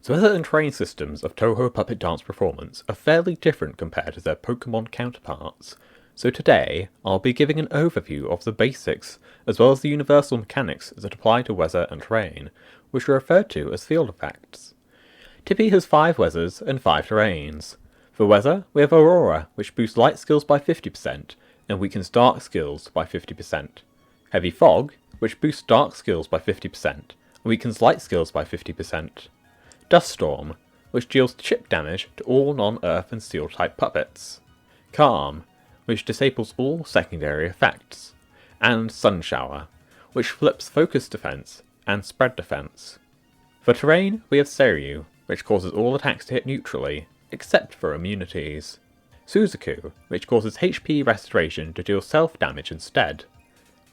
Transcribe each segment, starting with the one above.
The weather and terrain systems of Touhou Puppet Dance Performance are fairly different compared to their Pokemon counterparts, so today I'll be giving an overview of the basics as well as the universal mechanics that apply to weather and terrain, which are referred to as field effects. TPDP has 5 weathers and 5 terrains. For weather, we have Aurora, which boosts light skills by 50% and weakens dark skills by 50%. Heavy Fog, which boosts dark skills by 50% and weakens light skills by 50%. Dust Storm, which deals chip damage to all non-earth and steel type puppets. Calm, which disables all secondary effects. And Sun Shower, which flips focus defense and spread defense. For terrain, we have Seiryu, which causes all attacks to hit neutrally, except for immunities. Suzaku, which causes HP restoration to deal self-damage instead.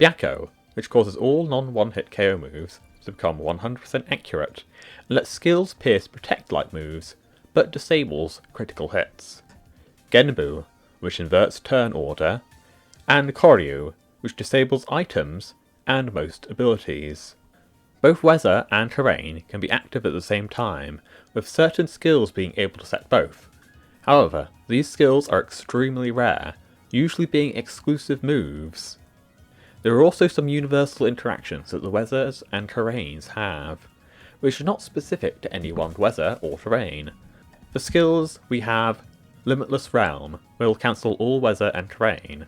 Byakko, which causes all non-one-hit KO moves to become 100% accurate, and lets skills pierce protect-like moves, but disables critical hits. Genbu, which inverts turn order, and Koryu, which disables items and most abilities. Both weather and terrain can be active at the same time, with certain skills being able to set both. However, these skills are extremely rare, usually being exclusive moves. There are also some universal interactions that the weathers and terrains have, which are not specific to any one weather or terrain. For skills, we have Limitless Realm, which will cancel all weather and terrain.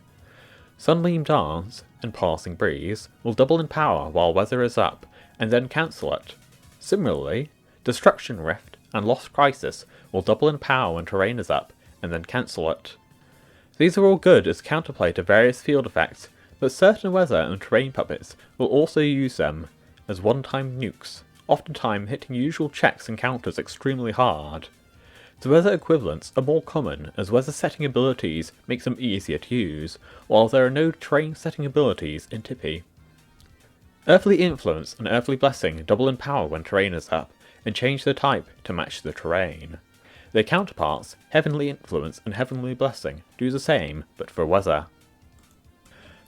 Sunbeam Dance and Passing Breeze will double in power while weather is up, and then cancel it. Similarly, Destruction Rift and Lost Crisis will double in power when terrain is up, and then cancel it. These are all good as counterplay to various field effects, but certain weather and terrain puppets will also use them as one-time nukes, oftentimes hitting usual checks and counters extremely hard. The weather equivalents are more common as weather setting abilities make them easier to use, while there are no terrain setting abilities in TPDP. Earthly Influence and Earthly Blessing double in power when terrain is up, and change their type to match the terrain. Their counterparts, Heavenly Influence and Heavenly Blessing, do the same, but for weather.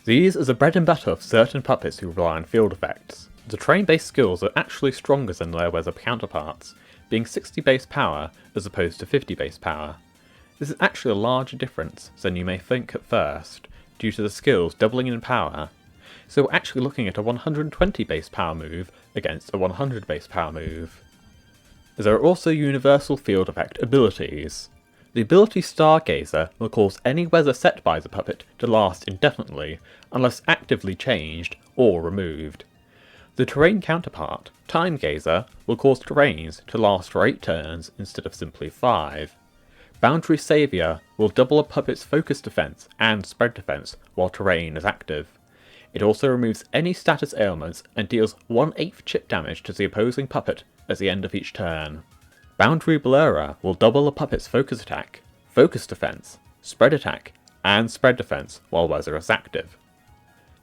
These are the bread and butter of certain puppets who rely on field effects. The terrain-based skills are actually stronger than their weather counterparts, being 60 base power as opposed to 50 base power. This is actually a larger difference than you may think at first, due to the skills doubling in power. So we're actually looking at a 120 base power move against a 100 base power move. There are also universal field effect abilities. The ability Stargazer will cause any weather set by the puppet to last indefinitely, unless actively changed or removed. The terrain counterpart, Time Gazer, will cause terrains to last for 8 turns instead of simply 5. Boundary Saviour will double a puppet's focus defense and spread defense while terrain is active. It also removes any status ailments and deals 1/8 chip damage to the opposing puppet at the end of each turn. Boundary Blurrer will double a puppet's focus attack, focus defense, spread attack, and spread defense while weather is active.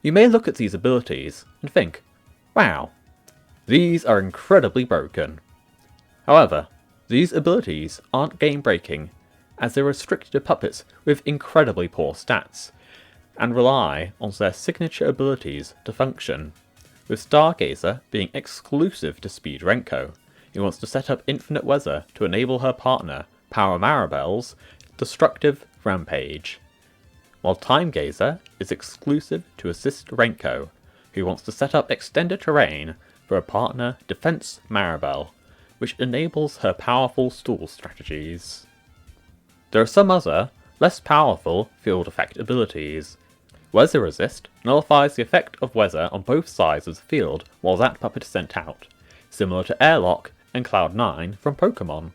You may look at these abilities and think, wow, these are incredibly broken. However, these abilities aren't game-breaking, as they're restricted to puppets with incredibly poor stats, and rely on their signature abilities to function, with Stargazer being exclusive to Speed Renko, who wants to set up infinite weather to enable her partner, Power Maribel's, destructive rampage, while Time Gazer is exclusive to Assist Renko, who wants to set up extended terrain for a partner, Defense Maribel, which enables her powerful stall strategies. There are some other, less powerful field effect abilities. Weather Resist nullifies the effect of weather on both sides of the field while that puppet is sent out, similar to Airlock and Cloud9 from Pokemon.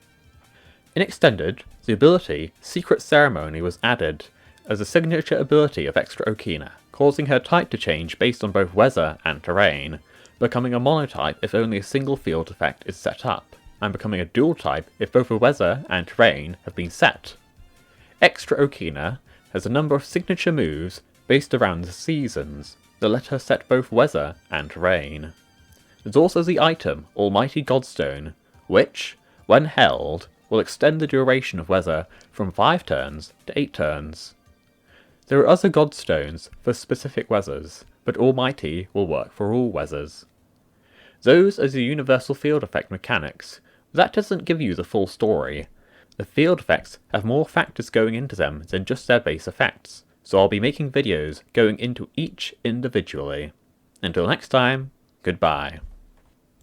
In Extended, the ability Secret Ceremony was added as a signature ability of Extra Okina, causing her type to change based on both weather and terrain, becoming a monotype if only a single field effect is set up, and becoming a dual type if both the weather and terrain have been set. Extra Okina has a number of signature moves based around the seasons that let her set both weather and terrain. There's also the item Almighty Godstone, which, when held, will extend the duration of weather from 5 turns to 8 turns. There are other Godstones for specific weathers, but Almighty will work for all weathers. Those are the universal field effect mechanics, that doesn't give you the full story. The field effects have more factors going into them than just their base effects, so I'll be making videos going into each individually. Until next time, goodbye.